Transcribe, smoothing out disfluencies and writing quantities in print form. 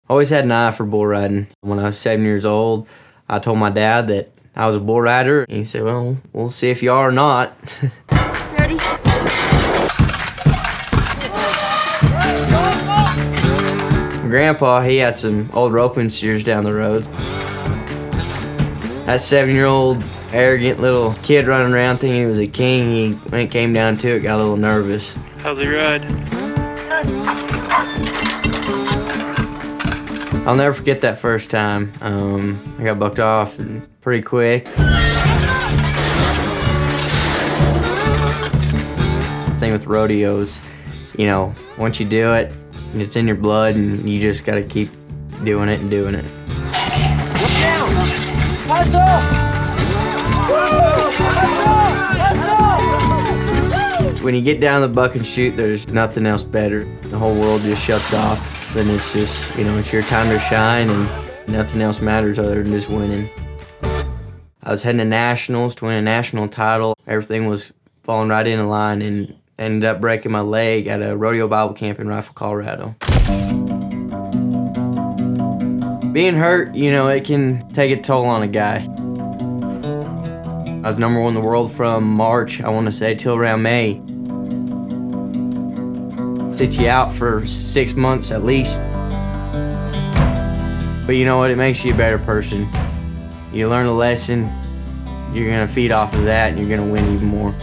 Always had an eye for bull riding. When I was 7 years old, I told my dad that I was a bull rider. And he said, well, we'll see if you are or not. Ready? Grandpa, he had some old roping steers down the road. That 7-year-old arrogant little kid running around thinking he was a king, when it came down to it, got a little nervous. How's he ride? I'll never forget that first time. I got bucked off and pretty quick. The thing with rodeos, you know, once you do it, it's in your blood and you just gotta keep doing it and doing it. Look down! Pass off! When you get down the buck and shoot, there's nothing else better. The whole world just shuts off. Then it's just, you know, it's your time to shine and nothing else matters other than just winning. I was heading to nationals to win a national title. Everything was falling right into line and ended up breaking my leg at a rodeo Bible camp in Rifle, Colorado. Being hurt, you know, it can take a toll on a guy. I was #1 in the world from March, I want to say, till around May. Sits you out for 6 months at least. But you know what, it makes you a better person. You learn a lesson, you're gonna feed off of that and you're gonna win even more.